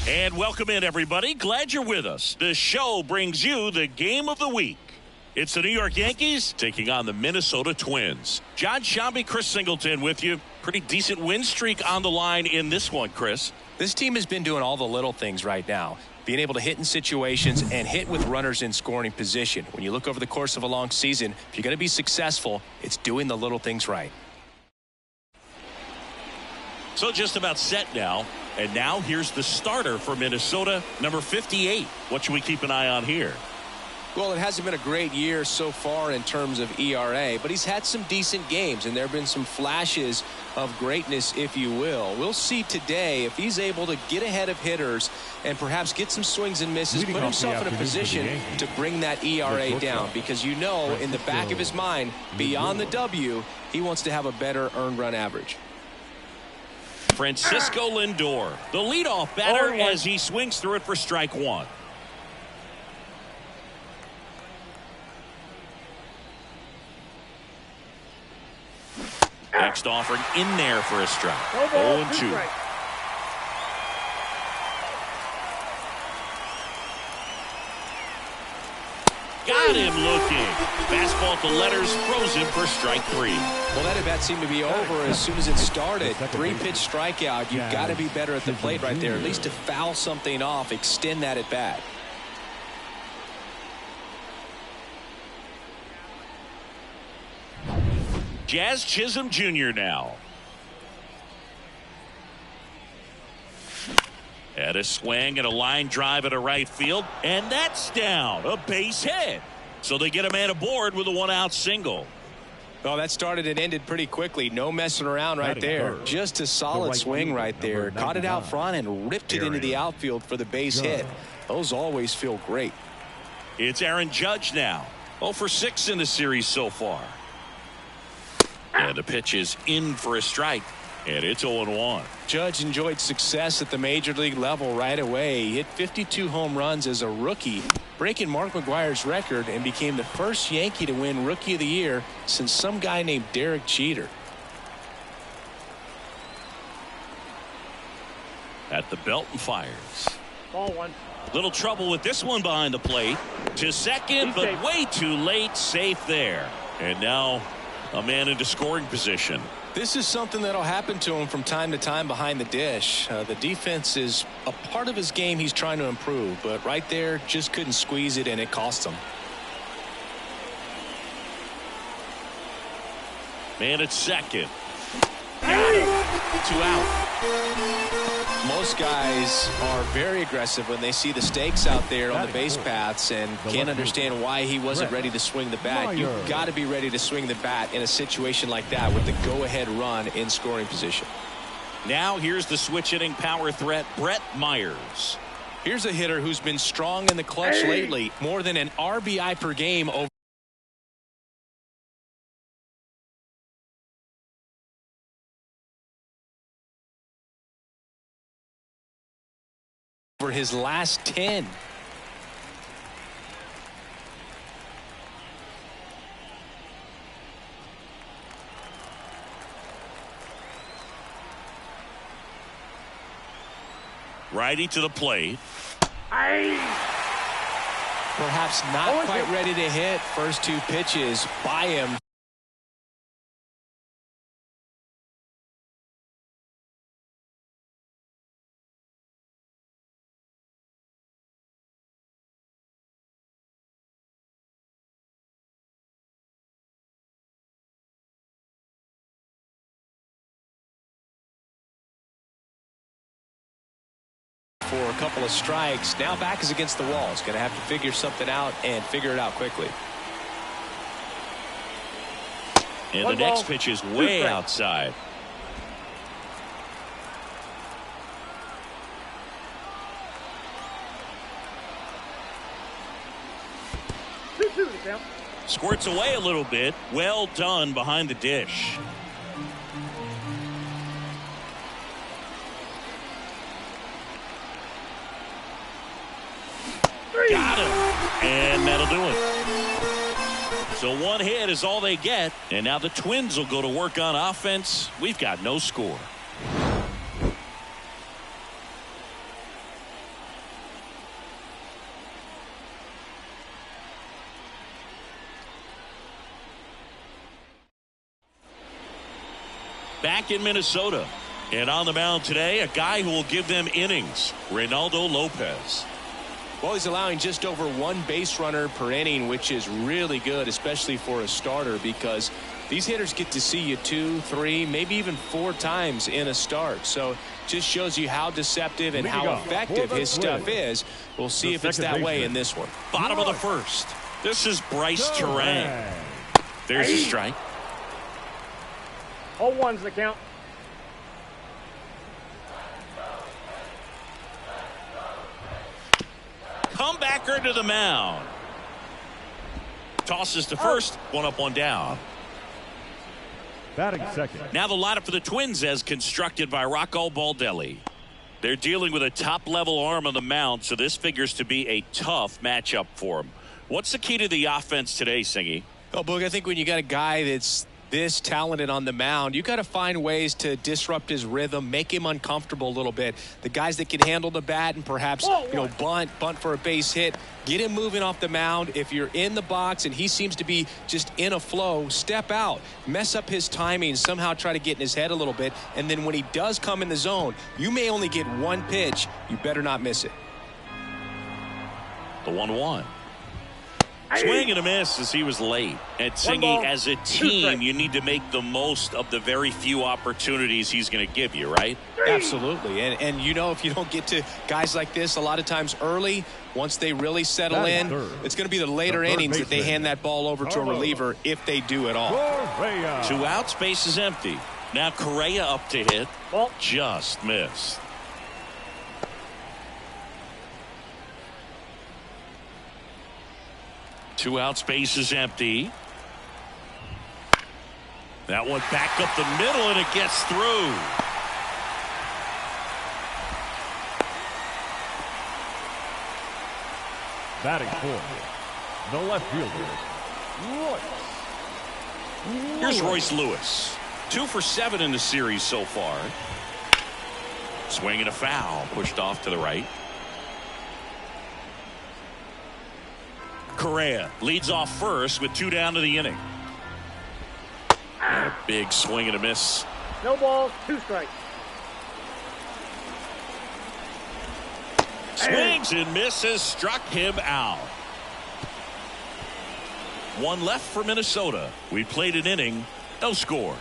And welcome in, everybody. Glad you're with us. The show brings you the game of the week. It's the New York Yankees taking on the Minnesota Twins. John Shambi, Chris Singleton with you. Pretty decent win streak on the line in this one, Chris. This team has been doing all the little things right now. Being able to hit in situations and hit with runners in scoring position. When you look over the course of a long season, if you're going to be successful, it's doing the little things right. So just about set now. And now here's the starter for Minnesota, number 58. What should we keep an eye on here? Well, it hasn't been a great year so far in terms of ERA, but he's had some decent games, and there have been some flashes of greatness, if you will. We'll see today if he's able to get ahead of hitters and perhaps get some swings and misses, put himself in a position to bring that ERA down, because you know in the back of his mind, beyond the W, he wants to have a better earned run average. Francisco Lindor, the leadoff batter, as he swings through it for strike one. Next offering in there for a strike. 0-2. Got him looking. Fastball to letters, frozen for strike three. Well, that at bat seemed to be over as soon as it started. 3-pitch strikeout. You've got to be better at the plate right there, at least to foul something off, extend that at bat. Jazz Chisholm Jr. now. At a swing and a line drive at a right field, and that's down. A base hit. So they get a man aboard with a one-out single. Well, that started and ended pretty quickly. No messing around right there. Just a solid swing right there. Caught it out front and ripped it into the outfield for the base hit. Those always feel great. It's Aaron Judge now. 0 for 6 in the series so far. And the pitch is in for a strike. And it's 0-1. Judge enjoyed success at the major league level right away. He hit 52 home runs as a rookie, breaking Mark McGwire's record, and became the first Yankee to win Rookie of the Year since some guy named Derek Jeter. At the belt and fires. Ball one. Little trouble with this one behind the plate. To second, but safe. Way too late. Safe there. And now a man into scoring position. This is something that'll happen to him from time to time behind the dish. The defense is a part of his game he's trying to improve, but right there just couldn't squeeze it, and it cost him. Man at second. Got it. 2 out. Most guys are very aggressive when they see the stakes out there on the base paths and can't understand why he wasn't ready to swing the bat. You've got to be ready to swing the bat in a situation like that with the go-ahead run in scoring position. Now here's the switch-hitting power threat, Brett Myers. Here's a hitter who's been strong in the clutch lately. More than an RBI per game over his last 10. Righty to the plate. Perhaps not quite ready to hit. First 2 pitches by him. For a couple of strikes. Now back is against the wall. He's going to have to figure something out and figure it out quickly. And the next pitch is way outside. Squirts away a little bit. Well done behind the dish. Got him. And that'll do it. So one hit is all they get. And now the Twins will go to work on offense. We've got no score. back in Minnesota. And on the mound today, a guy who will give them innings, Reynaldo Lopez. Well, he's allowing just over 1 base runner per inning, which is really good, especially for a starter, because these hitters get to see you 2, 3, maybe even 4 times in a start. So just shows you how deceptive and how effective his stuff is. We'll see if it's that way in this one. Bottom of the first. This is Bryce Terang. There's a strike. 0-1's the count. Comebacker to the mound. Tosses to first. 1 up, 1 down. Batting second. Now the lineup for the Twins as constructed by Rocco Baldelli. They're dealing with a top-level arm on the mound, so this figures to be a tough matchup for him. What's the key to the offense today, Singy? Oh, Boog, I think when you got a guy that's this talented on the mound, you got to find ways to disrupt his rhythm, make him uncomfortable a little bit. The guys that can handle the bat and perhaps bunt for a base hit, get him moving off the mound. If you're in the box and he seems to be just in a flow, step out, mess up his timing, somehow try to get in his head a little bit, and then when he does come in the zone, you may only get 1 pitch. You better not miss it. The 1-1. Swing and a miss as he was late. And Singy, as a team, you need to make the most of the very few opportunities he's going to give you, right? Absolutely. And you know, if you don't get to guys like this a lot of times early, once they really settle in, it's going to be the later innings that they hand that ball over to a reliever, if they do at all. 2 outs, base is empty. Now Correa up to hit. Just missed. Two outs, base is empty. That one back up the middle, and it gets through. Batting fourth, the left fielder, Royce. Here's Royce Lewis. 2 for 7 in the series so far. Swing and a foul, pushed off to the right. Correa leads off first with 2 down to the inning. And a big swing and a miss. No balls, 2 strikes. Swings and misses, struck him out. 1 left for Minnesota. We played an inning, no score.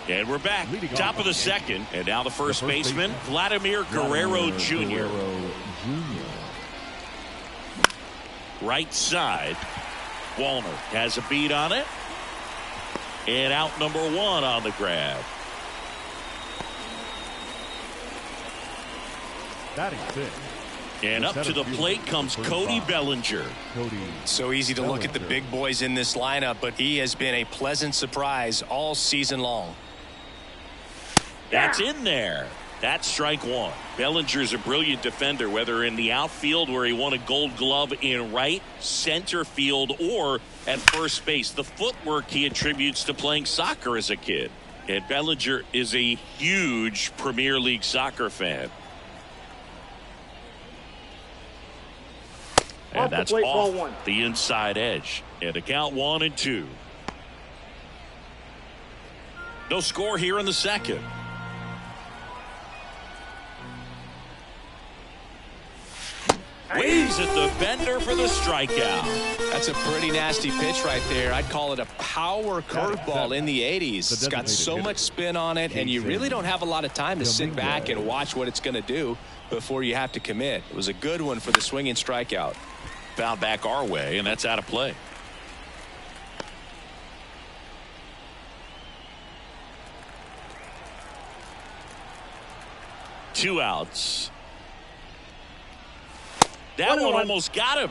And we're back. Top of the second. And now the first baseman, Vladimir Guerrero Jr. Right side. Wallner has a beat on it. And out number 1 on the grab. Batting fifth. And up to the plate comes Cody Bellinger. So easy to look at the big boys in this lineup, but he has been a pleasant surprise all season long. That's in there. That's strike 1. Bellinger's a brilliant defender, whether in the outfield where he won a Gold Glove in right, center field, or at first base. The footwork he attributes to playing soccer as a kid. And Bellinger is a huge Premier League soccer fan. And that's off the inside edge. And a count 1-2. No score here in the second. Waves at the bender for the strikeout. That's a pretty nasty pitch right there. I'd call it a power curveball in the 80s. It's got so much spin on it, and you really don't have a lot of time to sit back and watch what it's going to do before you have to commit. It was a good one for the swinging strikeout. Fouled back our way, and that's out of play. Two outs. That one almost got him.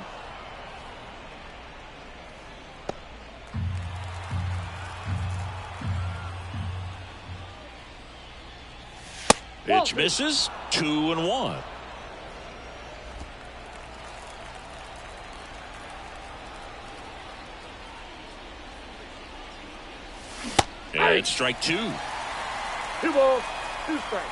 Pitch misses. 2-1. And it's strike 2. 2 balls, 2 strikes.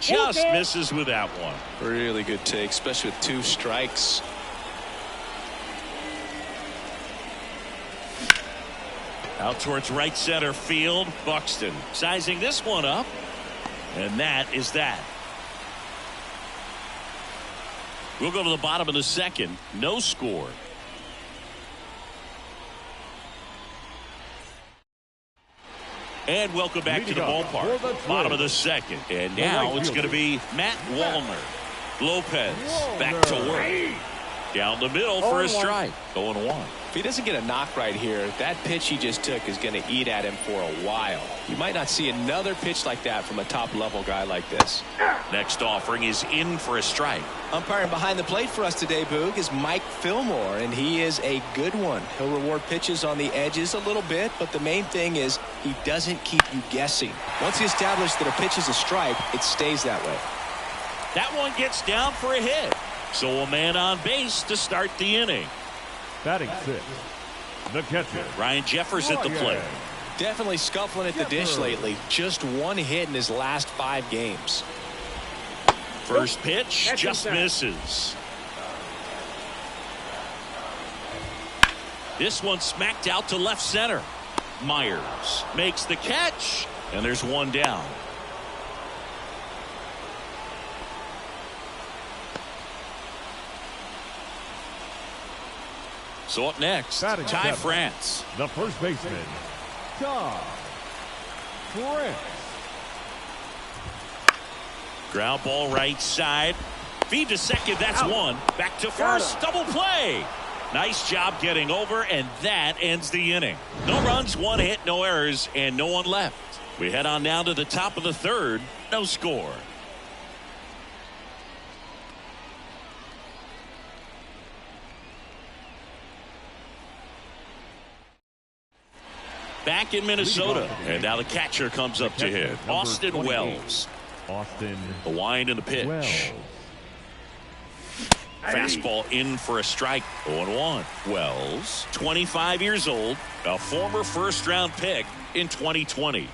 just Okay. misses with that one. Really good take, especially with 2 strikes. Out towards right center field. Buxton sizing this one up. And that is that. We'll go to the bottom of the second. No score. And welcome back to the ballpark. Bottom of the second. And now it's going to be Matt Wallner. Lopez back to work. Down the middle for a strike. 0-1. If he doesn't get a knock right here, that pitch he just took is going to eat at him for a while. You might not see another pitch like that from a top-level guy like this. Next offering is in for a strike. Umpiring behind the plate for us today, Boog, is Mike Fillmore, and he is a good one. He'll reward pitches on the edges a little bit, but the main thing is he doesn't keep you guessing. Once he establishes that a pitch is a strike, it stays that way. That one gets down for a hit. So a man on base to start the inning. Batting 6, the catcher, Ryan Jeffers at the plate. Definitely scuffling at the dish lately. Just 1 hit in his last 5 games. First pitch That's just inside. misses. This one smacked out to left center. Myers makes the catch, and there's one down. So up next, Batting Ty 7, France. the first baseman, Ty France. Ground ball right side. Feed to second. That's one. Back to first. Double play. Nice job getting over, and that ends the inning. No runs, 1 hit, no errors, and no one left. We head on now to the top of the third. No score. Back in Minnesota, and now the catcher comes up to hit. Austin Wells. Austin The wind and the pitch. Wells. Fastball in for a strike. 0-1. Wells, 25 years old, a former first-round pick in 2020.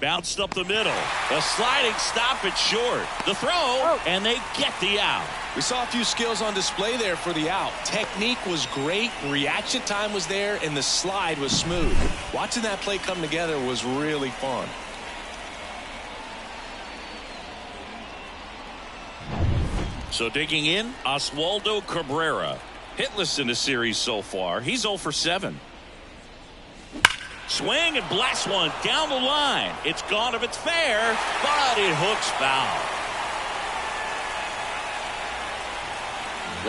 Bounced up the middle. A sliding stop at short. The throw, and they get the out. We saw a few skills on display there for the out. Technique was great, reaction time was there, and the slide was smooth. Watching that play come together was really fun. So digging in, Oswaldo Cabrera. Hitless in the series so far. He's 0 for 7. Swing and blast one down the line. It's gone if it's fair, but it hooks foul.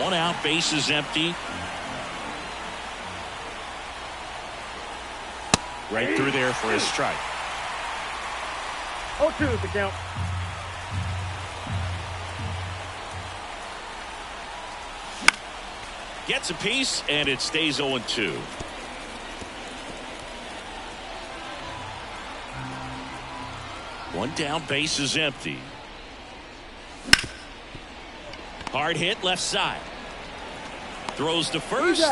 1 out, bases empty. Right through there for his strike. 0-2 is the count. Gets a piece, and it stays 0-2. One down, base is empty. Hard hit left side. Throws to first,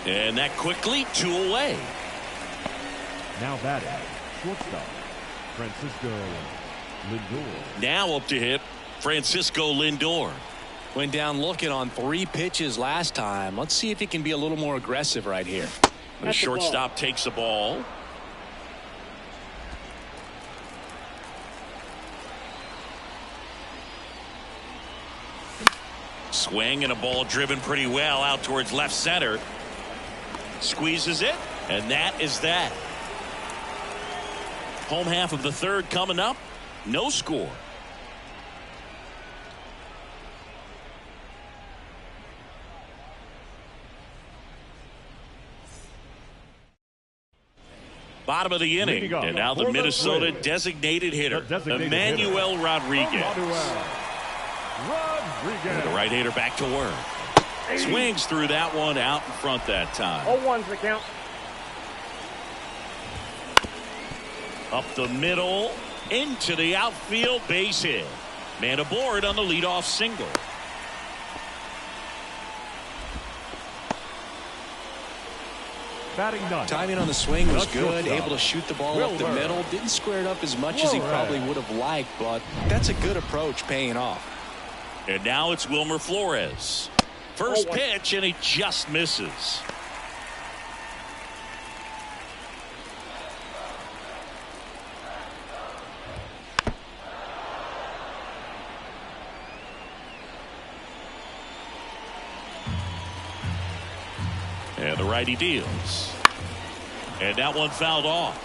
and that quickly 2 away. Now batting, shortstop, Francisco Lindor. Now up to hit, Francisco Lindor. Went down looking on 3 pitches last time. Let's see if he can be a little more aggressive right here. The shortstop takes the ball. Swing and a ball driven pretty well out towards left center. Squeezes it, and that is that. Home half of the third coming up. No score. Bottom of the inning, and now the Minnesota designated hitter, Emmanuel Rodriguez. The right hander back to work. Swings through that one out in front that time. 0-1's the count. Up the middle, into the outfield, base hit. Man aboard on the leadoff single. Batting ninth. Timing on the swing was The good. shortstop, Able to shoot the ball up the Wilmer. middle. Didn't square it up as much as he probably would have liked, but that's a good approach, paying off. And now it's Wilmer Flores. First pitch, and he just misses. And the righty deals. And that one fouled off.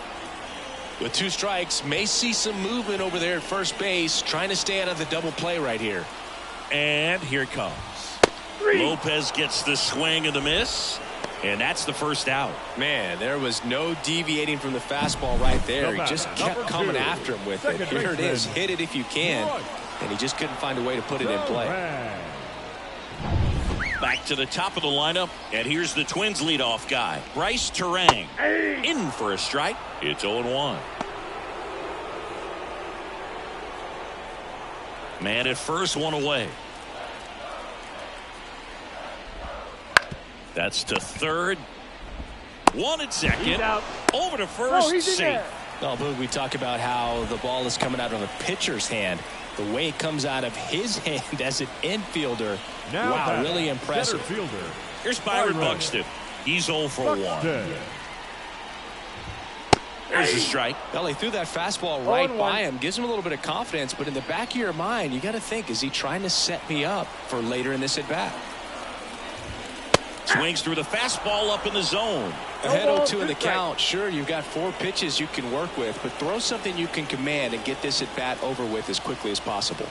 With 2 strikes, may see some movement over there at first base, trying to stay out of the double play right here. And here it comes. Lopez gets the swing and the miss. And that's the first out. Man, there was no deviating from the fastball right there. He just kept Number coming 2. after him with it. Second Here it is. baseman. Hit it if you can. And he just couldn't find a way to put it in play. Back to the top of the lineup. And here's the Twins leadoff guy, Bryce Terang. In for a strike. It's 0-1. Man at first, one away. That's to third. One at second. He's out. Over to No, first. he's in Safe. there. Oh, Boog, we talk about how the ball is coming out of a pitcher's hand. The way it comes out of his hand as an infielder. Now wow, batting, really impressive. center fielder, Here's Byron Byron. Buxton. He's 0 for 1. Buxton. There's a strike. Well, he threw that fastball right 0-1. by him. Gives him a little bit of confidence, but in the back of your mind, you got to think, is he trying to set me up for later in this at-bat? Swings through the fastball up in the zone. Ahead ball, 0-2 in the 2 strike. count. Sure, you've got 4 pitches you can work with, but throw something you can command and get this at-bat over with as quickly as possible.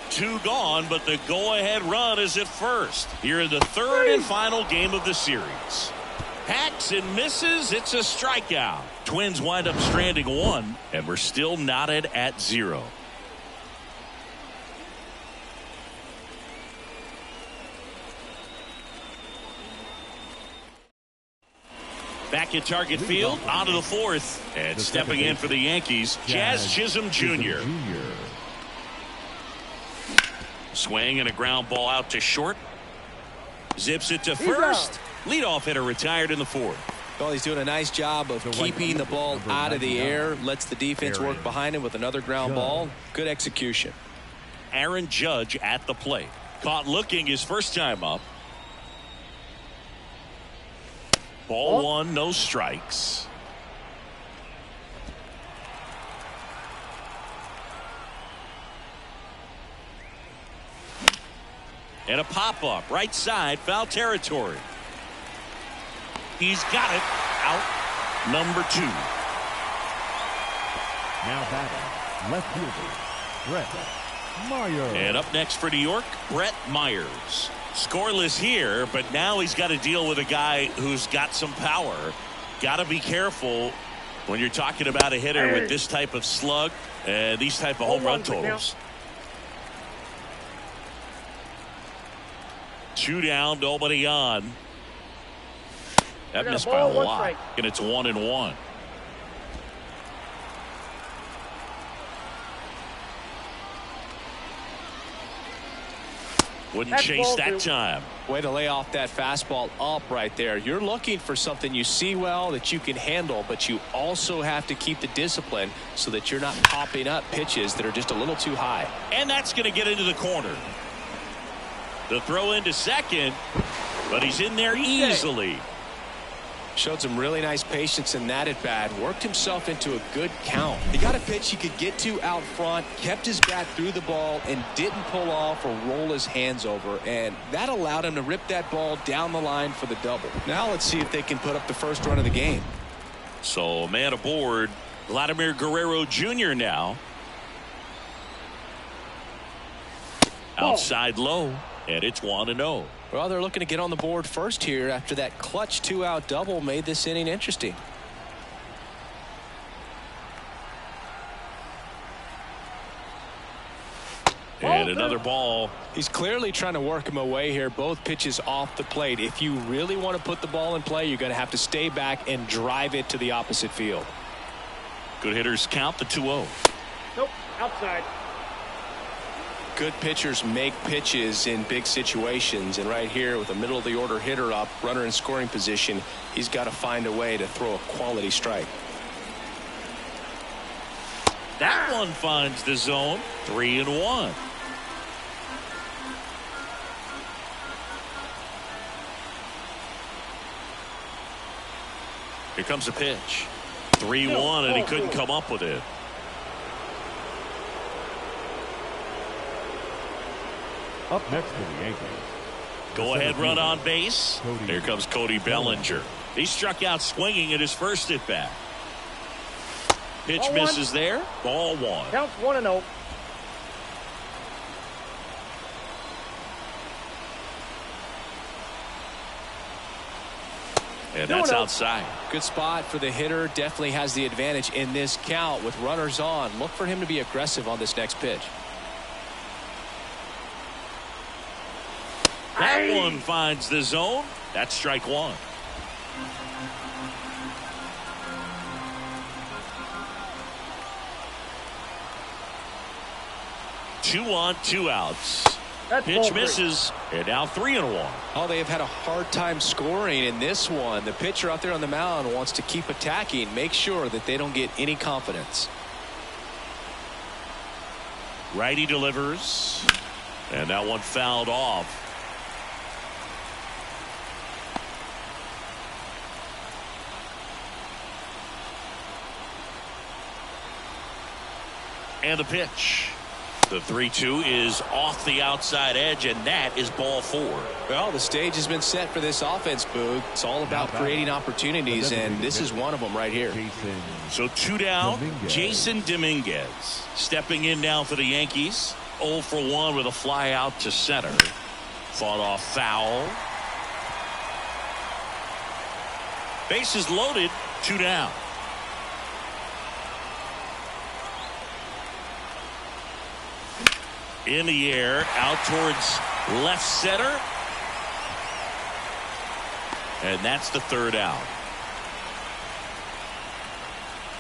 Two gone, but the go-ahead run is at first. Here in the third and final game of the series. Hacks and misses. It's a strikeout. Twins wind up stranding 1, and we're still knotted at 0. Back at Target Field, onto the 4th, and stepping in for the Yankees, Jazz Chisholm Jr. Swing and a ground ball out to short. Zips it to first. Leadoff hitter retired in the 4th. Well, he's doing a nice job of keeping the ball out of the air. Lets the defense work behind him with another ground ball. Good execution. Aaron Judge at the plate. Caught looking his first time up. Ball 1, no strikes. And a pop-up, right side, foul territory. He's got it. Out number 2. Now batting, left fielder, Brett Myers. And up next for New York, Brett Myers. Scoreless here, but now he's got to deal with a guy who's got some power. Got to be careful when you're talking about a hitter with this type of slug and these type of home run totals. 2 down, nobody on. That missed by a lot, and it's 1-1. Wouldn't chase that time. Way to lay off that fastball up right there. You're looking for something you see well that you can handle, but you also have to keep the discipline so that you're not popping up pitches that are just a little too high. And that's going to get into the corner. The throw into second, but he's in there easily. Showed some really nice patience in that at bat. Worked himself into a good count. He got a pitch he could get to out front, kept his bat through the ball, and didn't pull off or roll his hands over. And that allowed him to rip that ball down the line for the double. Now let's see if they can put up the first run of the game. So a man aboard, Vladimir Guerrero Jr. now. Outside low, and it's 1-0. Well, they're looking to get on the board first here after that clutch 2-out double made this inning interesting. And another ball. He's clearly trying to work him away here. Both pitches off the plate. If you really want to put the ball in play, you're going to have to stay back and drive it to the opposite field. Good hitters count the 2-0. Nope, outside. Good pitchers make pitches in big situations, and right here with a middle of the order hitter up, runner in scoring position, he's got to find a way to throw a quality strike. That one finds the zone. 3-1. Here comes the pitch. 3-1, and he couldn't come up with it. Up next for the Yankees. Go ahead run on base. Here comes Cody Bellinger. He struck out swinging at his first at bat. Pitch Ball misses one. there. Ball one. Counts 1-0. And that's outside. Good spot for the hitter. Definitely has the advantage in this count with runners on. Look for him to be aggressive on this next pitch. That one finds the zone. That's strike one. Two on, two outs. That's Pitch ball three. misses, and now 3-1. Oh, they have had a hard time scoring in this one. The pitcher out there on the mound wants to keep attacking, make sure that they don't get any confidence. Righty delivers, and that one fouled off. And the pitch. The 3-2 is off the outside edge, and that is ball four. Well, the stage has been set for this offense, Boog. It's all about creating opportunities, and this is one of them right here. So two down. Dominguez. Jason Dominguez stepping in now for the Yankees. 0 for 1 with a fly out to center. Fought off foul. Bases loaded. 2 down. In the air, out towards left center. And that's the third out.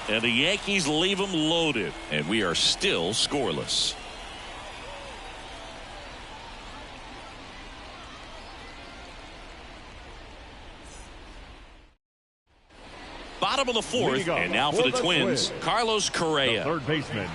And the Yankees leave them loaded, and we are still scoreless. Bottom of the fourth, and now for the Twins, Carlos Correa. The third baseman,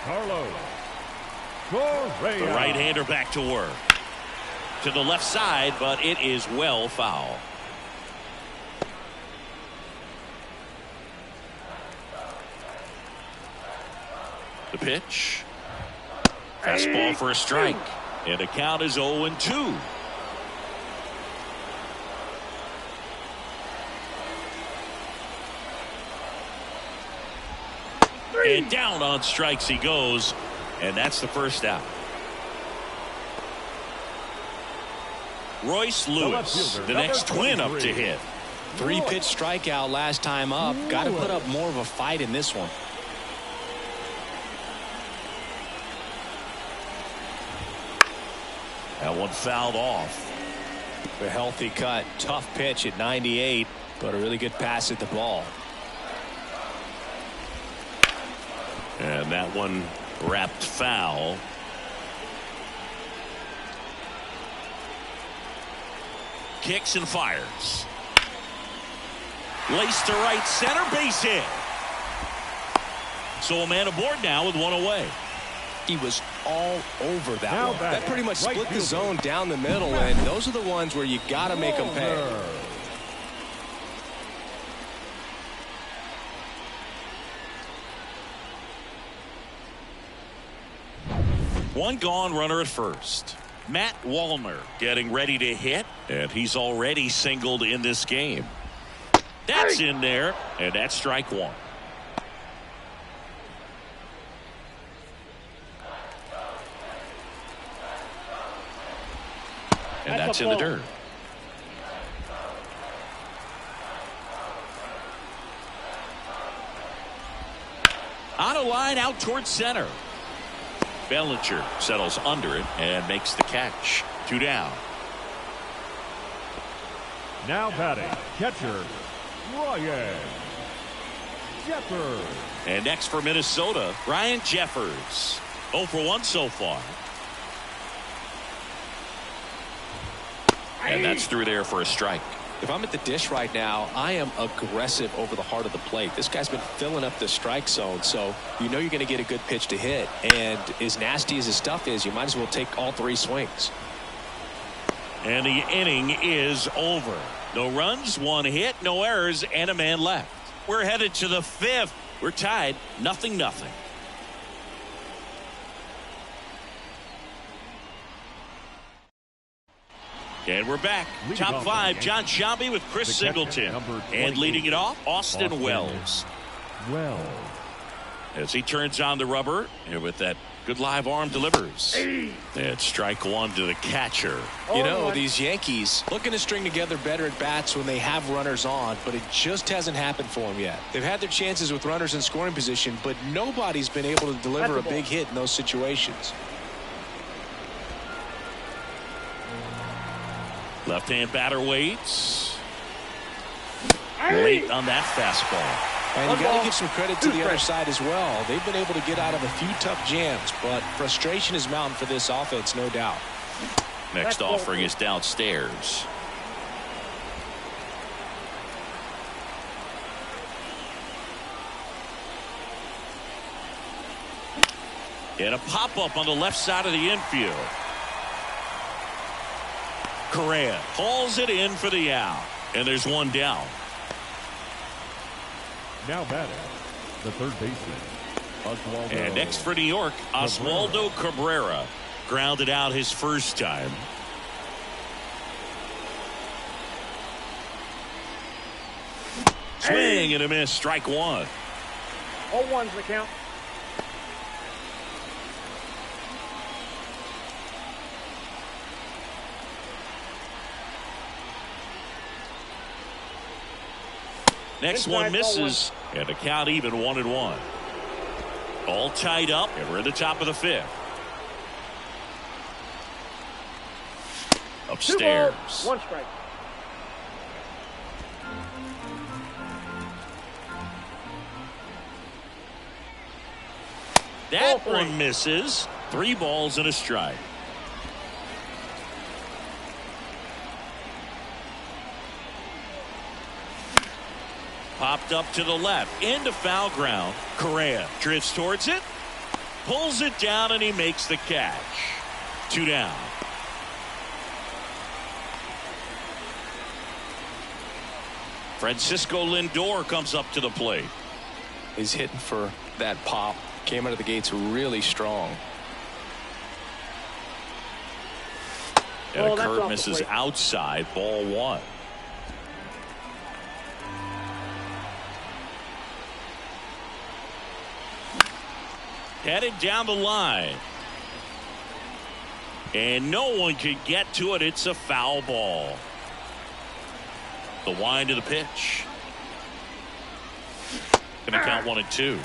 The right-hander back to work. To the left side, but it is well foul. The pitch. Fastball for a strike. And the count is 0-2. And down on strikes he goes. And that's the first out. Royce Lewis, the next twin up to hit. 3-pitch strikeout last time up. Got to put up more of a fight in this one. That one fouled off. A healthy cut. Tough pitch at 98, but a really good pass at the ball. And that one wrapped foul. Kicks and fires. Laced to right center, base hit. So a man aboard now with one away. He was all over that one. That pretty much split the zone down the middle, and those are the ones where you got to make them pay. One gone, runner at first. Matt Wallner getting ready to hit, and he's already singled in this game. That's in there, and that's strike one. And that's in the dirt. On a line out towards center. Bellinger settles under it and makes the catch. 2 down. Now batting, catcher, Ryan Jeffers. And next for Minnesota, Ryan Jeffers. 0 for 1 so far. And that's through there for a strike. If I'm at the dish right now, I am aggressive over the heart of the plate. This guy's been filling up the strike zone, so you know you're going to get a good pitch to hit. And as nasty as his stuff is, you might as well take all 3 swings. And the inning is over. No runs, 1 hit, no errors, and a man left. We're headed to the 5th. We're tied 0-0. And we're back. Top 5, John Sciambi with Chris Singleton. And leading it off, Austin Wells. As he turns on the rubber, and with that good live arm delivers. And strike one to the catcher. You know, these Yankees looking to string together better at bats when they have runners on, but it just hasn't happened for them yet. They've had their chances with runners in scoring position, but nobody's been able to deliver a big hit in those situations. Left-hand batter waits. Late on that fastball. And you got to give some credit to the other side as well. They've been able to get out of a few tough jams, but frustration is mounting for this offense, no doubt. Next offering is downstairs. And a pop-up on the left side of the infield. Correa hauls it in for the out. And there's one down. Now batting, the third baseman, And next for New York, Oswaldo Cabrera. Grounded out his first time. Swing and a miss. Strike one. 0-1's the count. Next one misses, and the count even 1-1. All tied up, and we're in the top of the 5th. Upstairs. 2 balls, 1 strike. That one misses. 3 balls and a strike. Popped up to the left into foul ground. Correa drifts towards it. Pulls it down and he makes the catch. 2 down. Francisco Lindor comes up to the plate. He's hitting for that pop. Came out of the gates really strong. And a that's curve off the misses plate. outside. Ball 1. Headed down the line. And no one can get to it. It's a foul ball. The wind to the pitch. Going to count 1 and 2.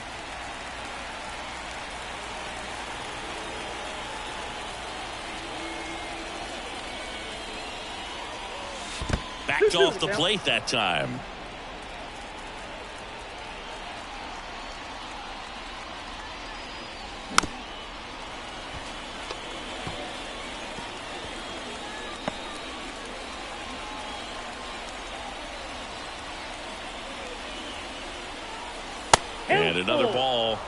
Backed off the plate that time. And another ball.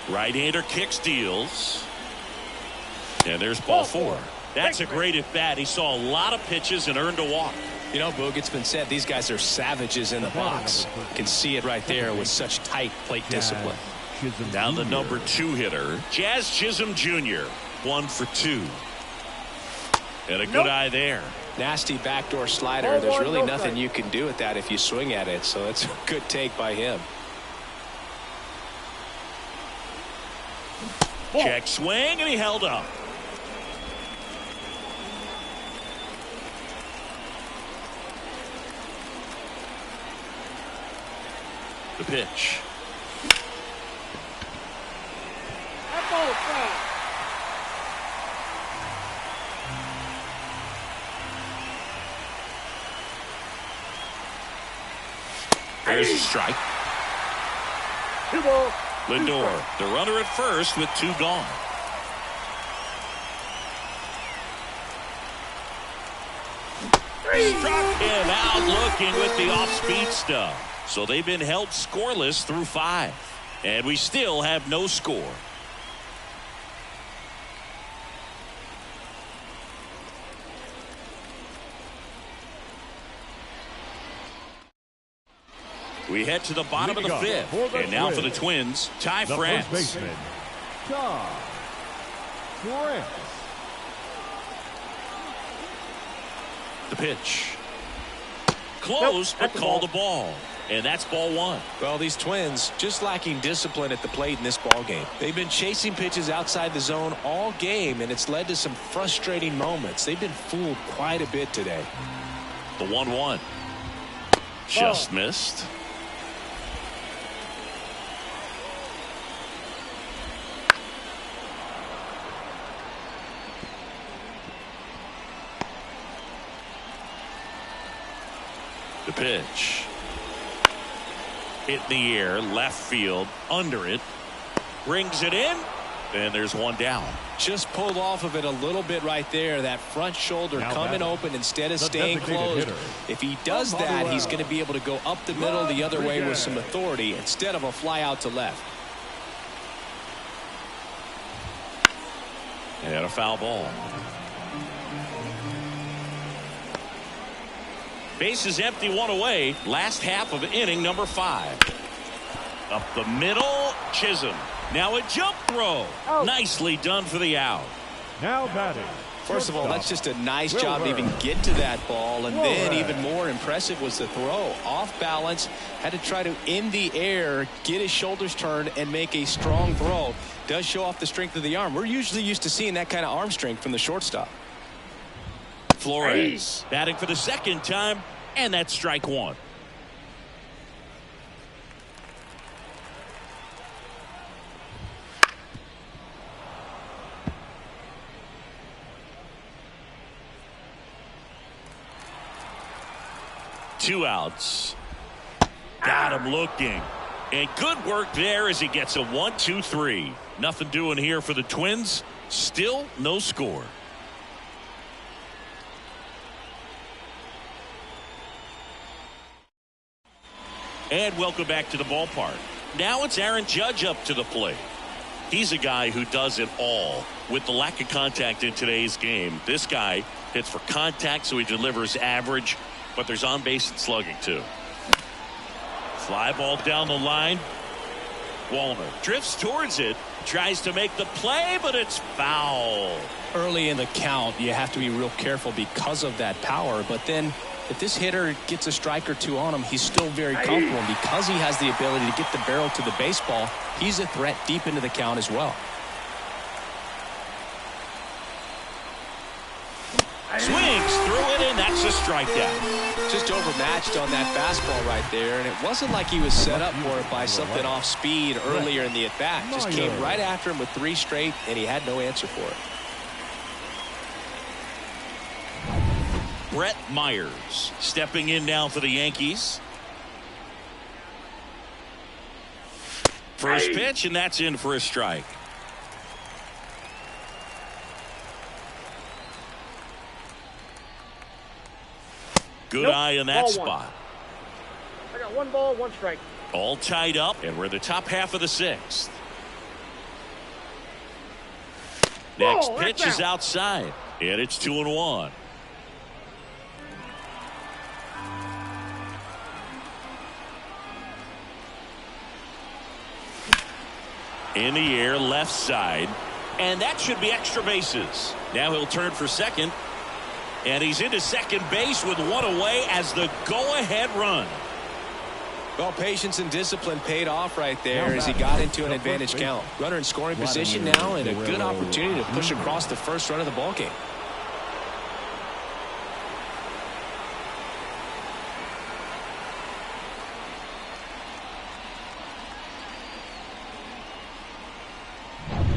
Right-hander kicks, deals. And there's ball 4. That's a great at bat. He saw a lot of pitches and earned a walk. You know, Boog, it's been said these guys are savages in the box. You can see it right there with such tight plate discipline. Now the number 2 hitter, Jazz Chisholm Jr. 1 for 2. And a good eye there. Nasty backdoor slider. There's really nothing you can do with that if you swing at it. So that's a good take by him. Check swing, and he held up. The pitch. That ball is foul. There's a strike. 2 balls. Lindor, the runner at first with 2 gone. Struck him out looking with the off-speed stuff. So they've been held scoreless through 5. And we still have no score. We head to the bottom of the 5th. And now for the Twins, Ty France. First baseman, Ty France. The pitch. Close, but called a ball. And that's ball 1. Well, these Twins just lacking discipline at the plate in this ball game. They've been chasing pitches outside the zone all game, and it's led to some frustrating moments. They've been fooled quite a bit today. The 1-1. Just missed. The pitch. Hit in the air, left field, under it. Brings it in, and there's 1 down. Just pulled off of it a little bit right there. That front shoulder Now coming batting, open instead of the staying designated closed. hitter, If he does that, he's going to be able to go up the middle the other way with some authority instead of a fly out to left. And a foul ball. Bases empty, 1 away. Last half of inning number 5. Up the middle, Chisholm. Now a jump throw. Nicely done for the out. Now batting. First of all, that's just a nice job to even get to that ball. And then even more impressive was the throw. Off balance, had to try to in the air, get his shoulders turned and make a strong throw. Does show off the strength of the arm. We're usually used to seeing that kind of arm strength from the shortstop. Flores batting for the 2nd time, and that's strike 1. Two outs. Got him looking. And good work there as he gets a 1-2-3. Nothing doing here for the Twins. Still no score. And welcome back to the ballpark. Now it's Aaron Judge up to the plate. He's a guy who does it all. With the lack of contact in today's game, this guy hits for contact, so he delivers average, but there's on base and slugging too. Fly ball down the line. Wallner drifts towards it, tries to make the play, but it's foul. Early in the count, you have to be real careful because of that power, but then if this hitter gets a strike or two on him, he's still very comfortable. And because he has the ability to get the barrel to the baseball, he's a threat deep into the count as well. Swings through it, and that's a strikeout. Just overmatched on that fastball right there, and it wasn't like he was set up for it by something off speed earlier in the at-bat. Just came right after him with 3 straight, and he had no answer for it. Brett Myers stepping in now for the Yankees. First pitch, and that's in for a strike. Good eye in that spot. I got 1 ball, 1 strike. All tied up, and we're in the top half of the 6th. Next pitch is outside, and it's 2-1. In the air, left side, and that should be extra bases. Now he'll turn for second, and he's into second base with 1 away as the go-ahead run. Well, patience and discipline paid off right there as he got into an advantage count. Runner in scoring position now, and a good opportunity to push across the first run of the ballgame.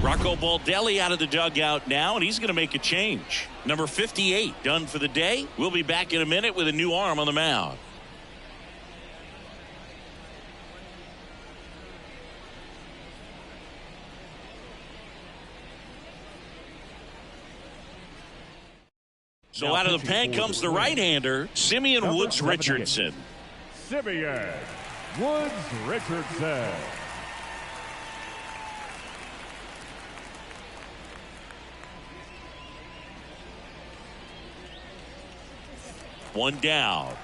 Rocco Baldelli out of the dugout now, and he's going to make a change. Number 58 done for the day. We'll be back in a minute with a new arm on the mound. So out of the pen comes the right-hander, Simeon Woods Richardson. Simeon Woods Richardson. One down.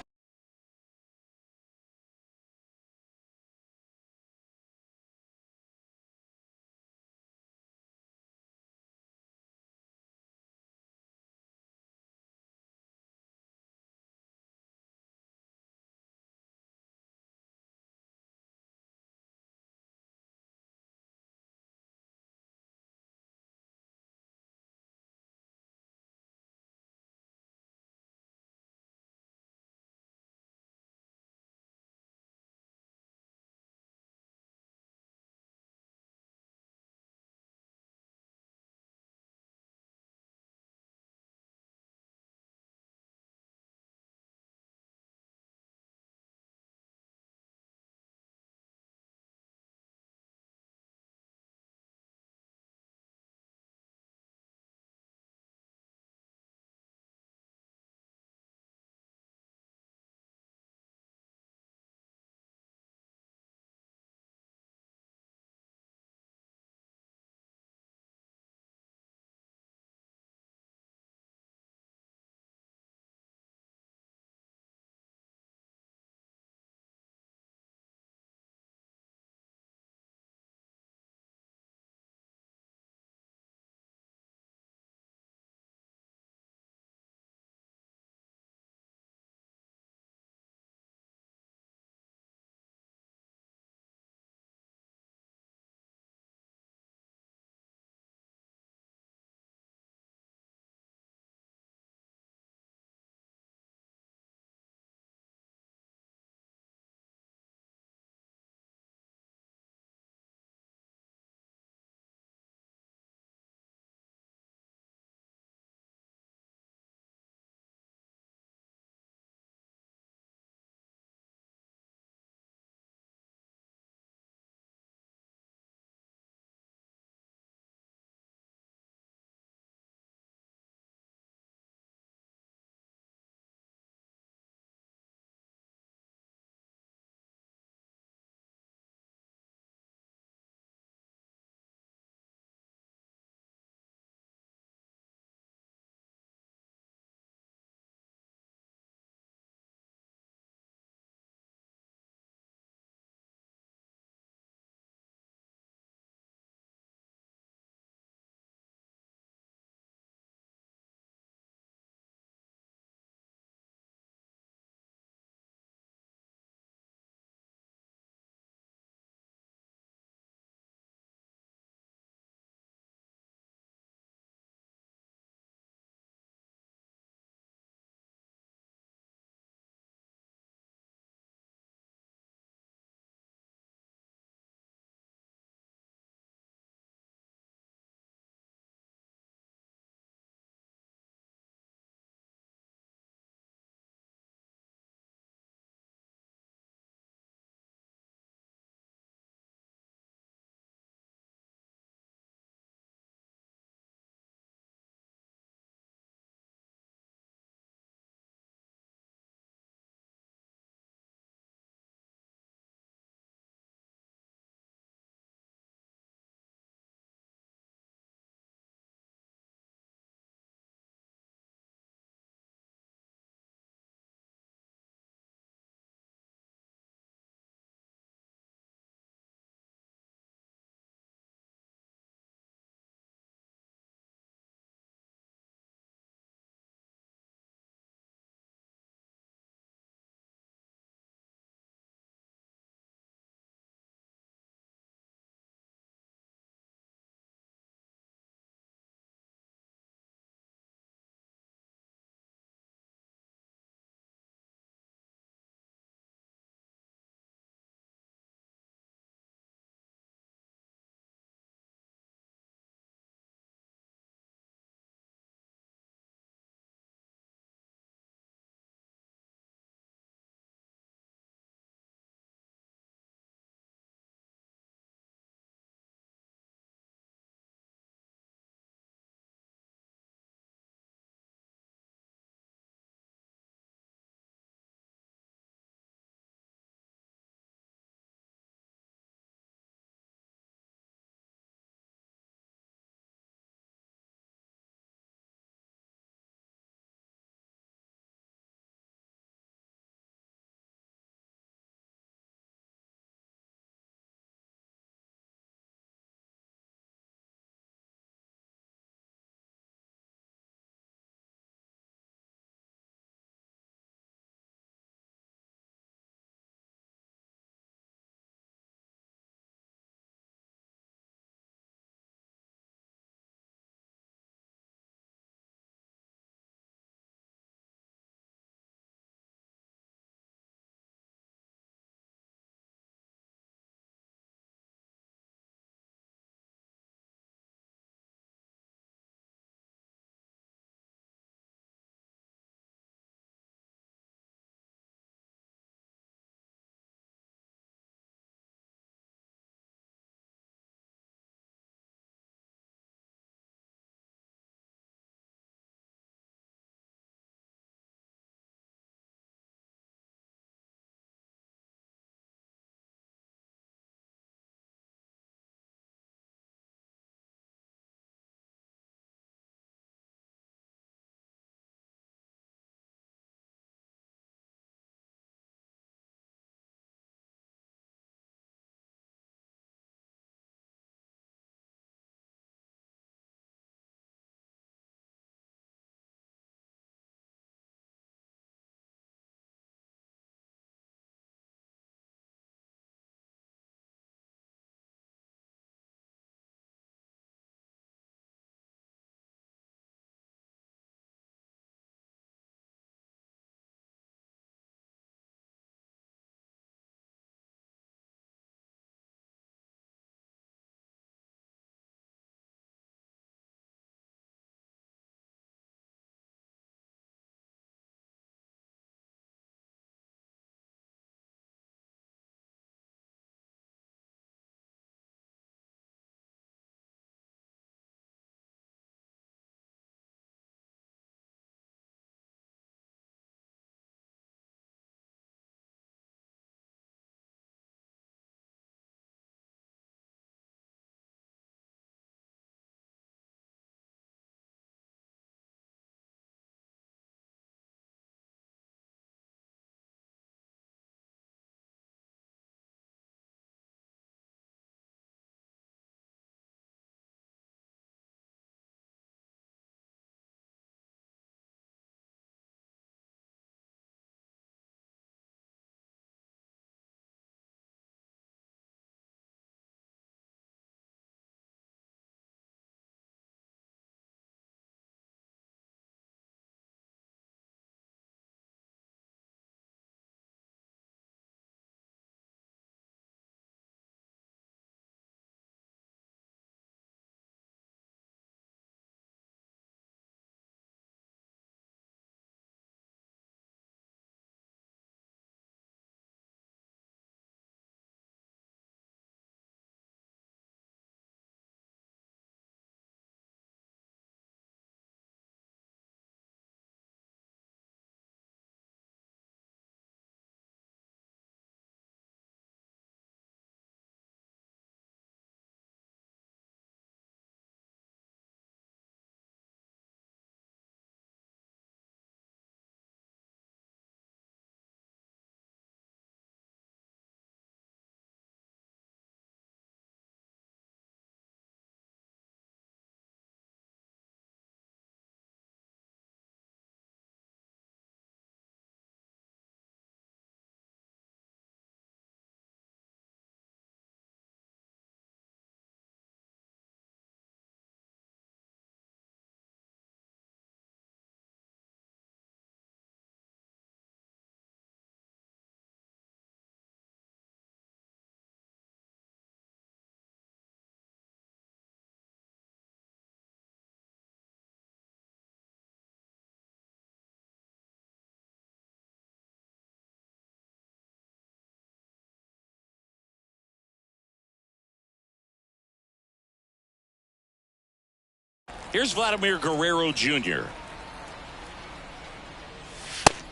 Here's Vladimir Guerrero Jr.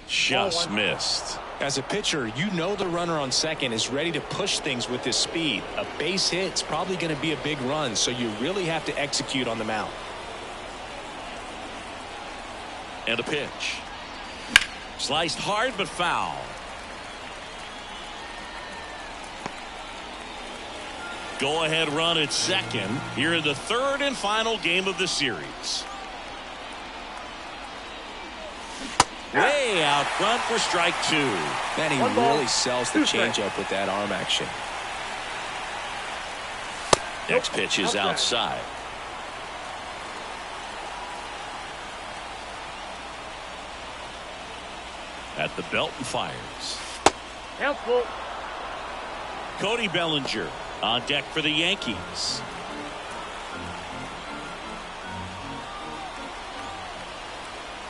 Just missed. As a pitcher, you know the runner on second is ready to push things with his speed. A base hit's probably going to be a big run, so you really have to execute on the mound. And a pitch. Sliced hard but foul. Go-ahead run at second here in the third and final game of the series. Way out front for strike two. Man, he really sells the changeup with that arm action. Next pitch is outside. At the belt and fires. Helpful. Cody Bellinger on deck for the Yankees.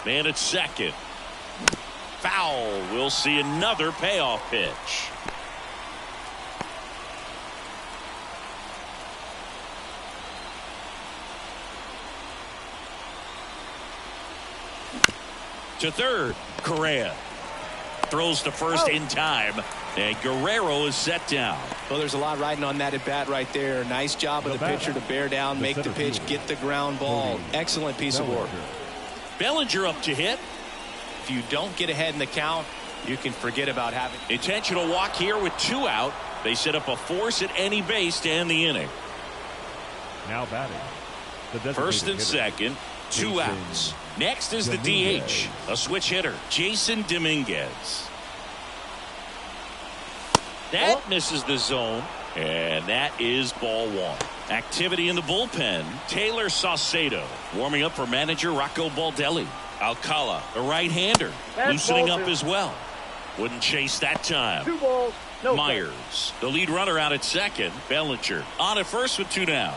Man at second. Foul. We'll see another payoff pitch. To third. Correa throws to first in time, and Guerrero is set down. Well, there's a lot riding on that at bat right there. Nice job of the pitcher to bear down, make the pitch, get the ground ball. Excellent piece of work. Bellinger up to hit. If you don't get ahead in the count, you can forget about having intentional walk here with 2 out. They set up a force at any base to end the inning. Now batting. First and second, 2 outs. Next is the DH, a switch hitter, Jason Dominguez. That misses the zone, and that is ball one. Activity in the bullpen. Taylor Saucedo warming up for manager Rocco Baldelli. Alcala, a right-hander, loosening up as well. Wouldn't chase that time. 2 balls, no Myers, the lead runner out at second. Bellinger on at first with 2 down.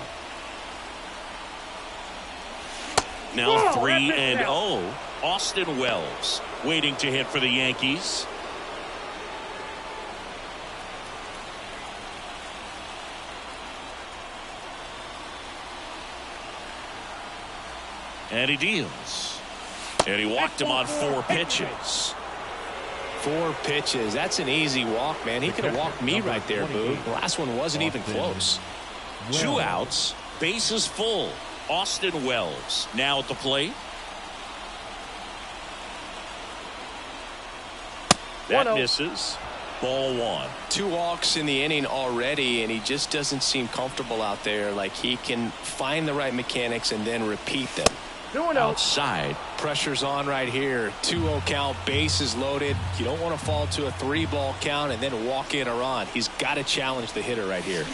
Now 3-0. Austin Wells waiting to hit for the Yankees. And he deals. And he walked him on 4 pitches. 4 pitches. That's an easy walk, man. He could have walked me right there, Boo. The last one wasn't even close. 2 outs. Bases full. Austin Wells now at the plate. That misses. Ball 1. 2 walks in the inning already, and he just doesn't seem comfortable out there. Like he can find the right mechanics and then repeat them. Outside. Pressure's on right here. 2-0 count. Bases loaded. You don't want to fall to a 3-ball count and then walk in or on. He's got to challenge the hitter right here.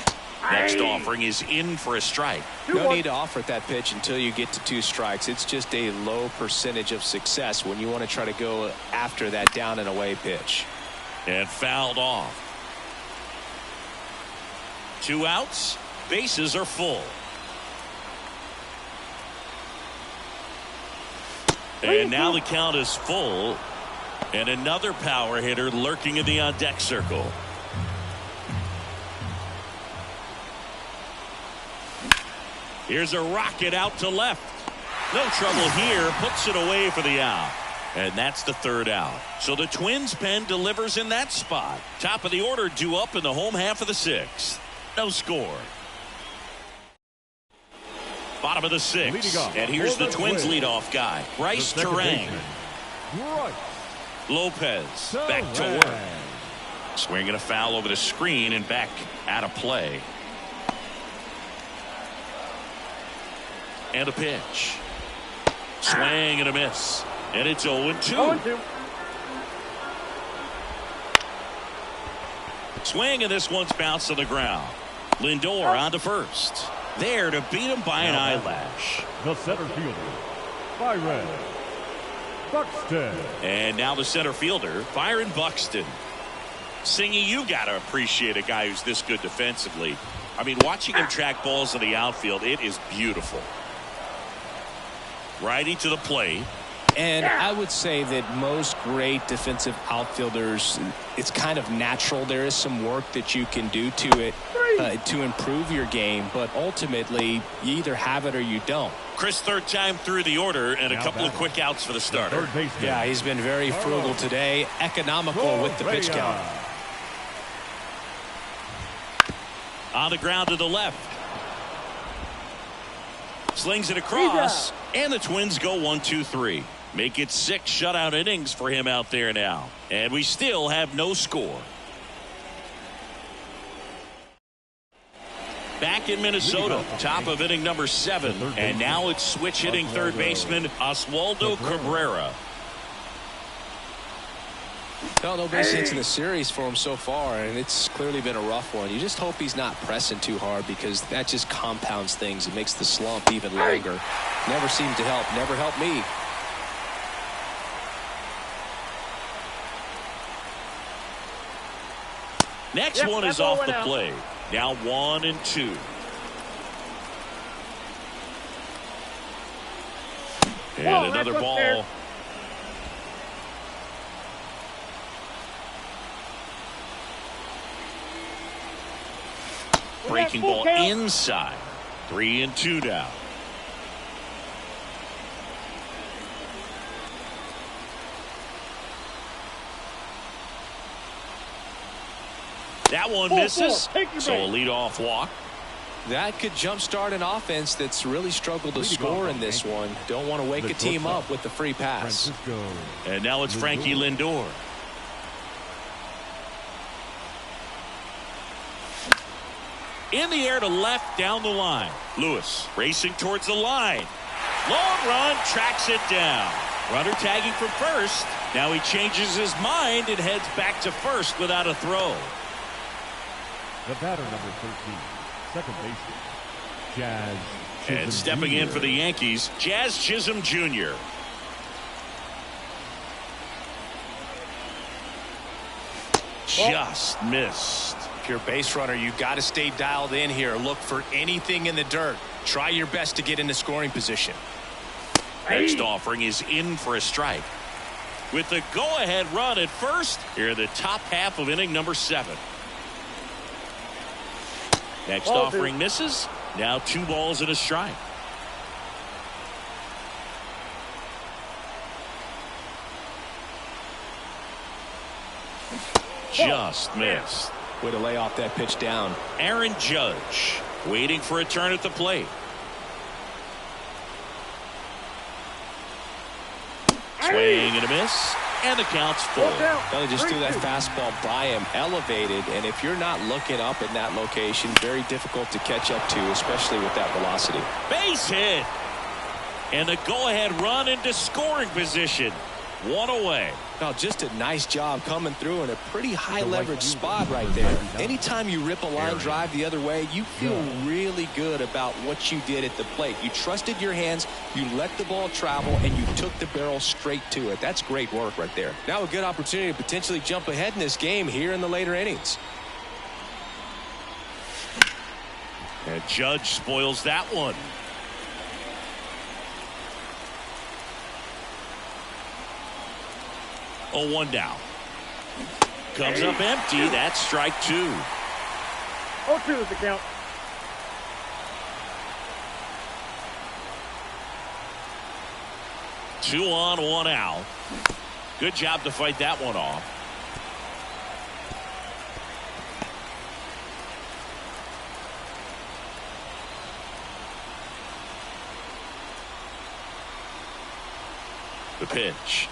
Next offering is in for a strike. No need to offer at that pitch until you get to 2 strikes. It's just a low percentage of success when you want to try to go after that down and away pitch. And fouled off. 2 outs. Bases are full. And now the count is full. And another power hitter lurking in the on-deck circle. Here's a rocket out to left. No trouble here. Puts it away for the out. And that's the 3rd out. So the Twins pen delivers in that spot. Top of the order due up in the home half of the 6th. No score. Bottom of the 6th. And here's the Twins leadoff guy, Bryce Terang. Lopez back to work. Swinging a foul over the screen and back out of play. And a pitch. Swing and a miss. And it's 0-2. Swing, and this one's bounced to the ground. Lindor on to first. There to beat him by an eyelash. The center fielder, Byron Buxton. And now the center fielder, Byron Buxton. Singy, you got to appreciate a guy who's this good defensively. I mean, watching him track balls in the outfield, it is beautiful. Righty to the plate. And I would say that most great defensive outfielders, it's kind of natural. There is some work that you can do to it. to improve your game, but ultimately you either have it or you don't. Chris, third time through the order, and a couple of quick outs for the starter. Yeah, he's been very frugal today, economical with the pitch count. On the ground to the left. Slings it across, and the Twins go 1-2-3. Make it 6 shutout innings for him out there now. And we still have no score. Back in Minnesota, top of inning number 7. And now it's switch hitting third baseman Oswaldo Cabrera. Well, no base hits in the series for him so far, and it's clearly been a rough one. You just hope he's not pressing too hard, because that just compounds things. It makes the slump even longer. Never seemed to help. Never helped me. Next one is off the plate. Now 1-2. And another ball. Breaking ball inside. 3-2 now. That one misses, so a leadoff walk. That could jumpstart an offense that's really struggled to score in this one. Don't want to wake a team up with the free pass. And now it's Frankie Lindor. In the air to left, down the line. Lewis racing towards the line. Long run, tracks it down. Runner tagging from first. Now he changes his mind and heads back to first without a throw. The batter, number 13, second baseman, Jazz Chisholm And stepping Jr. in for the Yankees, Jazz Chisholm Jr. Just missed. If you're a base runner, you got to stay dialed in here. Look for anything in the dirt. Try your best to get into scoring position. Next offering is in for a strike. With the go-ahead run at first, here in the top half of inning number 7. Next offering misses. Now 2 balls and a strike. Just missed. Way to lay off that pitch down. Aaron Judge waiting for a turn at the plate. Swing and a miss. And the count's full. They just threw that fastball by him, elevated, and if you're not looking up in that location, very difficult to catch up to, especially with that velocity. Base hit. And the go-ahead run into scoring position. 1 away. Now, just a nice job coming through in a pretty high leverage spot right there. Anytime you rip a line drive the other way, you feel really good about what you did at the plate. You trusted your hands, you let the ball travel, and you took the barrel straight to it. That's great work right there. Now a good opportunity to potentially jump ahead in this game here in the later innings. And Judge spoils that one. 0-1 now. Comes up empty. That's strike 2. 0-2 is the count. Two on, 1 out. Good job to fight that one off. The pitch.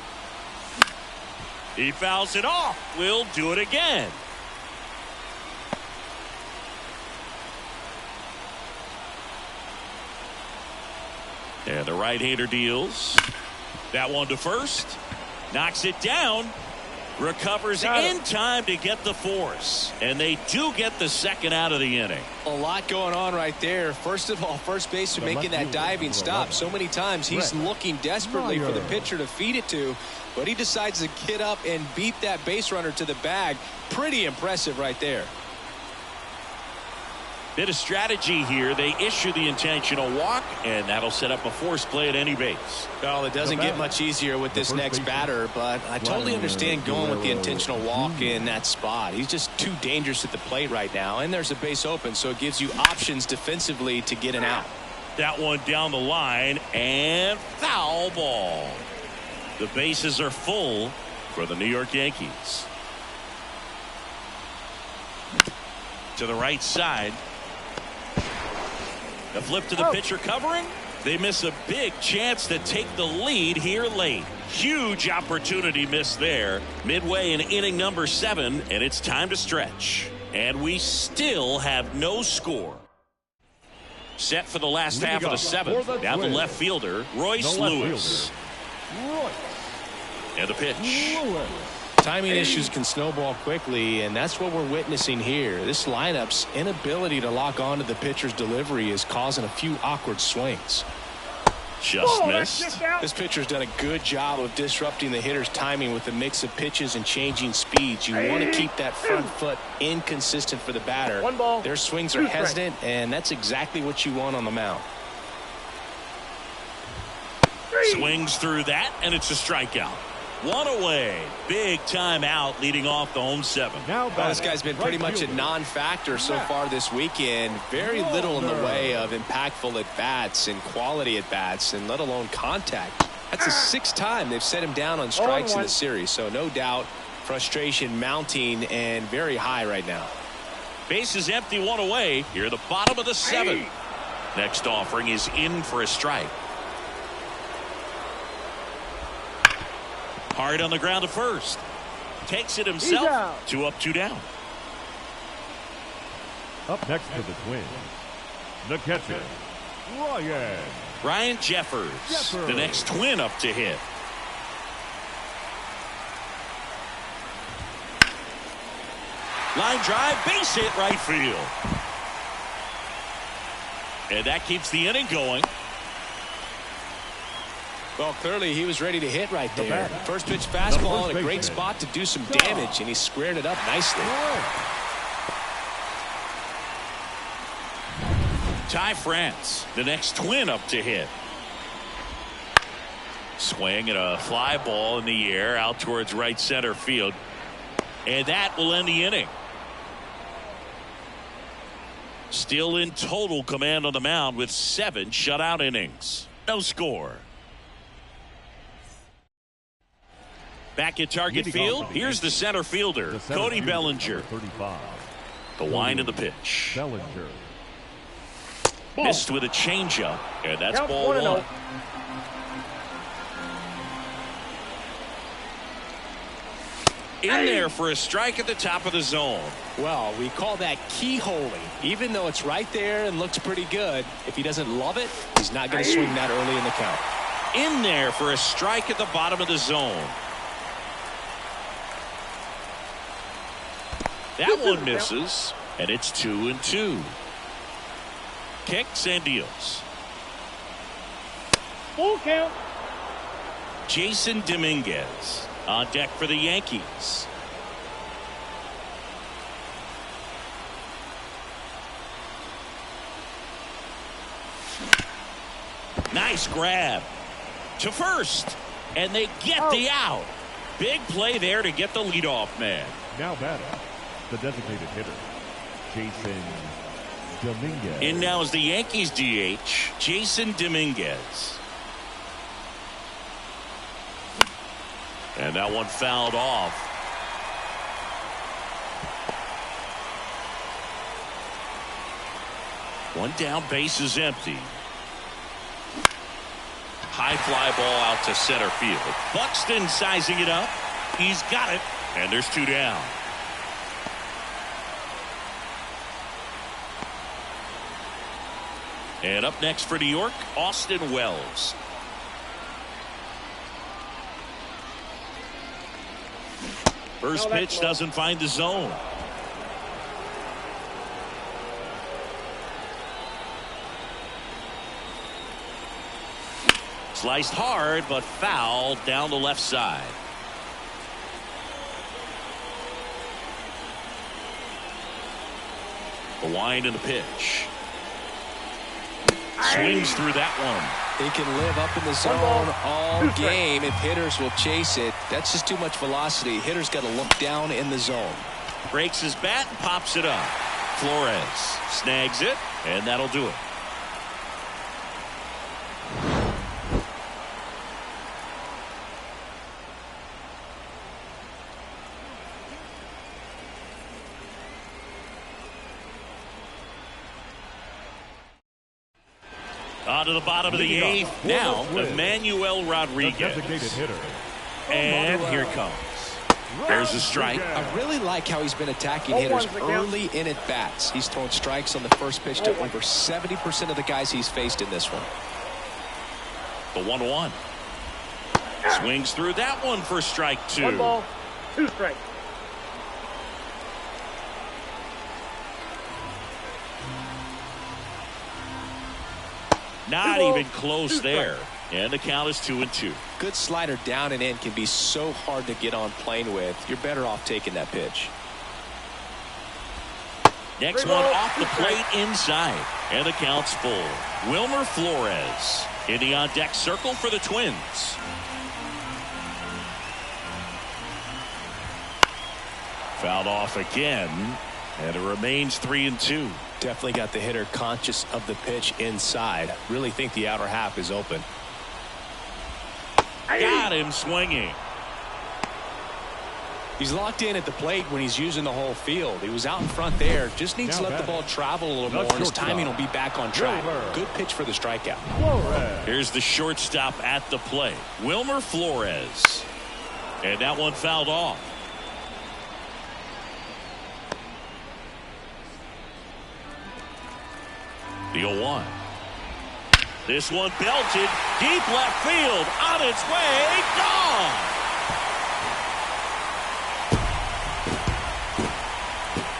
He fouls it off. We'll do it again. And the right-hander deals. That one to first. Knocks it down. Recovers in time to get the force. And they do get the second out of the inning. A lot going on right there. First of all, first baseman making that diving stop. So many times he's looking desperately for the pitcher to feed it to, but he decides to get up and beat that base runner to the bag. Pretty impressive right there. Bit of strategy here. They issue the intentional walk, and that'll set up a force play at any base. Well, it doesn't get much easier with this next batter, but I totally understand going with the intentional walk in that spot. He's just too dangerous at the plate right now, and there's a base open, so it gives you options defensively to get an out. That one down the line, and foul ball. The bases are full for the New York Yankees. To the right side. The flip to the pitcher covering. They miss a big chance to take the lead here late. Huge opportunity missed there. Midway in inning number 7, and it's time to stretch. And we still have no score. Set for the last half of the 7th. Down the left fielder, Royce Lewis. And the pitch. Timing issues can snowball quickly, and that's what we're witnessing here. This lineup's inability to lock onto the pitcher's delivery is causing a few awkward swings. Just missed. This pitcher's done a good job of disrupting the hitter's timing with a mix of pitches and changing speeds. You want to keep that front foot inconsistent for the batter. One ball, their swings are hesitant, and that's exactly what you want on the mound. Swings through that, and it's a strikeout. One away. Big time out leading off the home 7. Well, this guy's been pretty much a non-factor so far this weekend. Very little in the way of impactful at-bats and quality at-bats, and let alone contact. That's the 6th time they've set him down on strikes in the series, so no doubt frustration mounting and very high right now. Base is empty, one away. Here at the bottom of the 7th. Next offering is in for a strike. Hard on the ground to first. Takes it himself. 2 up, 2 down. Up next to the Twins, the catcher, Ryan Jeffers, the next Twin up to hit. Line drive, base hit, right field. And that keeps the inning going. Well, clearly he was ready to hit right there. First pitch fastball in a great spot to do some damage, and he squared it up nicely. Ty France, the next Twin up to hit. Swing and a fly ball in the air out towards right center field. And that will end the inning. Still in total command on the mound with 7 shutout innings. No score. Back at target field, here's the center fielder, Cody Bellinger. The wind of the pitch. Bellinger. Missed with a changeup, and that's ball 1. In there for a strike at the top of the zone. Well, we call that keyholing. Even though it's right there and looks pretty good, if he doesn't love it, he's not going to swing that early in the count. In there for a strike at the bottom of the zone. That one misses, and it's 2-2. Kicks and deals. Full count. Jason Dominguez on deck for the Yankees. Nice grab to first, and they get the out. Big play there to get the leadoff man. Now batting, the designated hitter, Jason Dominguez. In now is the Yankees DH, Jason Dominguez. And that one fouled off. One down, base is empty. High fly ball out to center field. Buxton sizing it up. He's got it. And there's 2 down. And up next for New York, Austin Wells. First pitch doesn't find the zone. Sliced hard, but foul down the left side. The wind and the pitch. Swings through that one. He can live up in the zone all game if hitters will chase it. That's just too much velocity. Hitters got to look down in the zone. Breaks his bat and pops it up. Flores snags it, and that'll do it. On to the bottom of the eighth. Now, Emmanuel Rodriguez. Designated hitter. And here it comes. There's a strike. I really like how he's been attacking hitters early in at bats. He's thrown strikes on the first pitch to over 70% of the guys he's faced in this one. The 1-1. Swings through that one for strike 2. 1 ball, 2 strikes. Not even close there. And the count is 2-2. Good slider down and in can be so hard to get on plane with. You're better off taking that pitch. Next one off the plate inside. And the count's full. Wilmer Flores in the on-deck circle for the Twins. Fouled off again. And it remains 3-2. Definitely got the hitter conscious of the pitch inside. Really think the outer half is open. Got him swinging. He's locked in at the plate when he's using the whole field. He was out in front there. Just needs to let the ball travel a little more. And his timing will be back on track. Good pitch for the strikeout. Here's the shortstop at the plate. Wilmer Flores. And that one fouled off. The 0-1. This one belted deep left field, on its way, gone.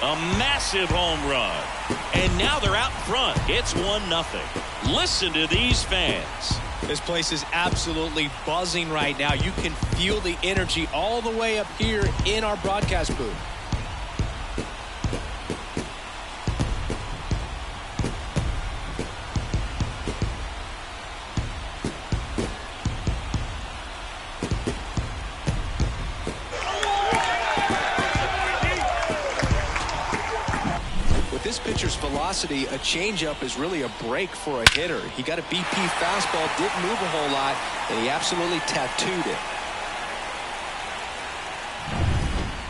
A massive home run, and now they're out in front. It's 1-0. Listen to these fans. This place is absolutely buzzing right now. You can feel the energy all the way up here in our broadcast booth. This pitcher's velocity, a changeup is really a break for a hitter. He got a BP fastball, didn't move a whole lot, and he absolutely tattooed it.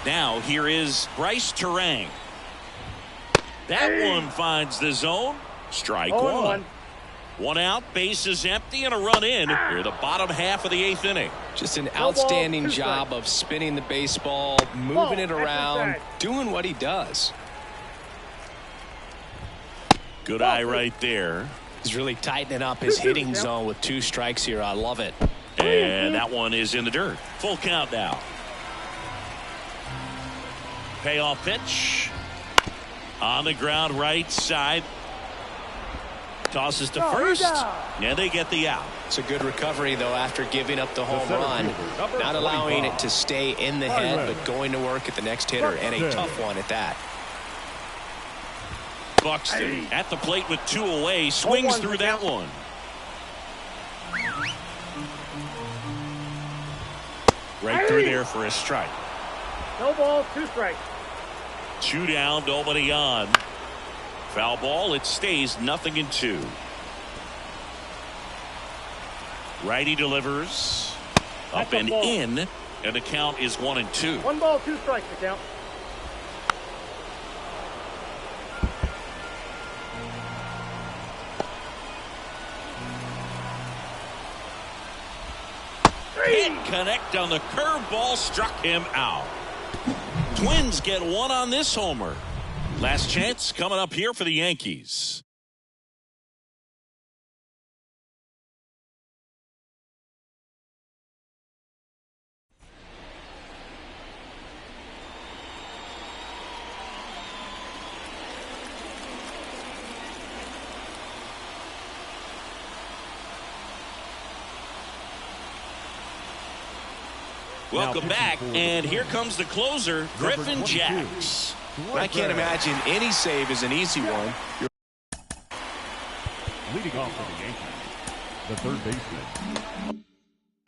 Now here is Bryce Terang. That one finds the zone. Strike 1. 1 out, base is empty, and a run in here the bottom half of the 8th inning. Just an outstanding job of spinning the baseball, moving it around, doing what he does. Good eye right there. He's really tightening up his hitting zone with 2 strikes here. I love it. And that one is in the dirt. Full count now. Payoff pitch. On the ground right side. Tosses to first. And they get the out. It's a good recovery, though, after giving up the home run. Not allowing it to stay in the head, but going to work at the next hitter, and a tough one at that. Buxton at the plate with 2 away, swings through that one. Right through there for a strike. No ball, 2 strikes. 2 down, nobody on. Foul ball, it stays 0-2. Righty delivers. Up and in, and the count is 1-2. 1 ball, 2 strikes to count. Hit connect on the curveball, struck him out. Twins get 1 on this homer. Last chance coming up here for the Yankees. Welcome back, and here comes the closer, Griffin Jacks. I can't imagine any save is an easy one. Leading off for the Yankees, the third baseman.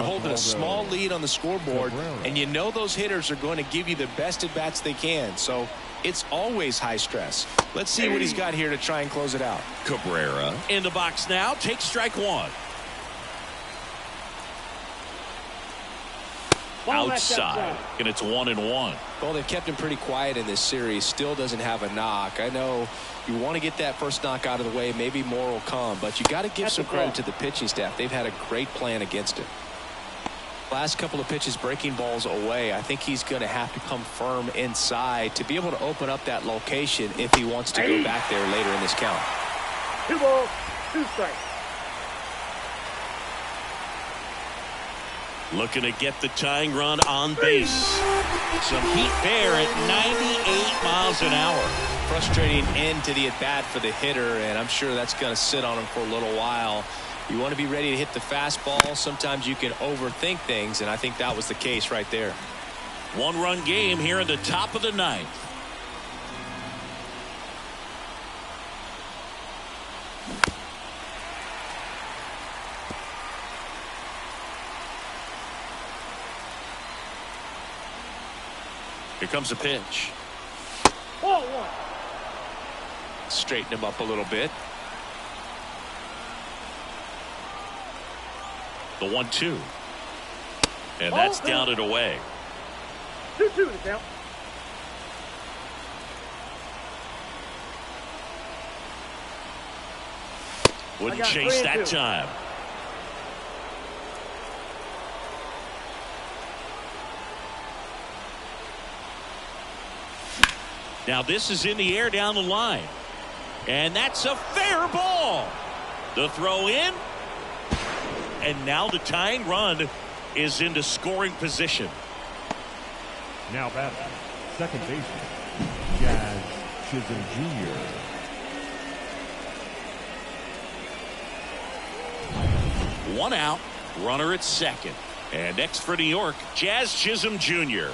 Holding a small lead on the scoreboard, and you know those hitters are going to give you the best at-bats they can, so it's always high stress. Let's see what he's got here to try and close it out. Cabrera in the box now. Takes strike one. Outside, and it's 1-1. Well, they've kept him pretty quiet in this series. Still doesn't have a knock. I know you want to get that first knock out of the way. Maybe more will come, but you got to give some credit to the pitching staff. They've had a great plan against it. Last couple of pitches breaking balls away. I think he's going to have to come firm inside to be able to open up that location if he wants to go back there later in this count. 2 balls, 2 strikes. Looking to get the tying run on base. Some heat there at 98 miles an hour. Frustrating end to the at-bat for the hitter, and I'm sure that's going to sit on him for a little while. You want to be ready to hit the fastball. Sometimes you can overthink things, and I think that was the case right there. 1-run game here in the top of the ninth. Here comes a pitch. Ball 1. Straighten him up a little bit. The 1-2. And that's down and away. 2-2 the count. Wouldn't chase that time. Now this is in the air down the line. And that's a fair ball. The throw in. And now the tying run is into scoring position. Now batting, second baseman, Jazz Chisholm Jr. One out, runner at second. And next for New York, Jazz Chisholm Jr.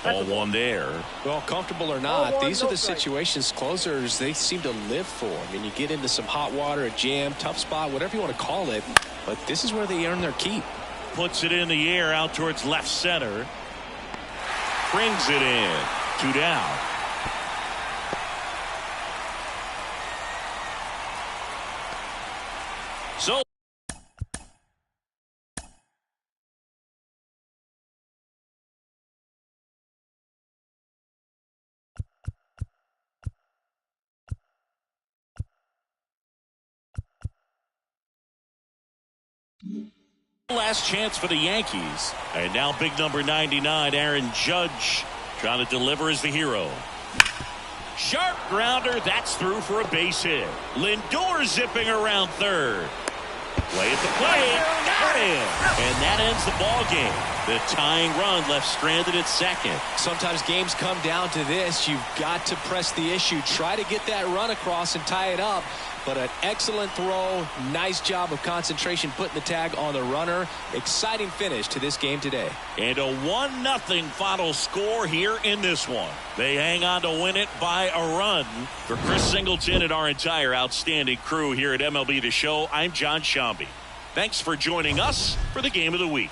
Ball 1 there. Well, comfortable or not, these are the situations closers they seem to live for. I mean, you get into some hot water, a jam, tough spot, whatever you want to call it, but this is where they earn their keep. Puts it in the air out towards left center. Brings it in. 2 down. So last chance for the Yankees. And now big number 99, Aaron Judge, trying to deliver as the hero. Sharp grounder. That's through for a base hit. Lindor zipping around third. Play at the plate. Got him. And that ends the ball game. The tying run left stranded at second. Sometimes games come down to this. You've got to press the issue. Try to get that run across and tie it up. But an excellent throw. Nice job of concentration putting the tag on the runner. Exciting finish to this game today. And a 1-0 final score here in this one. They hang on to win it by a run. For Chris Singleton and our entire outstanding crew here at MLB The Show, I'm John Shambi. Thanks for joining us for the Game of the Week.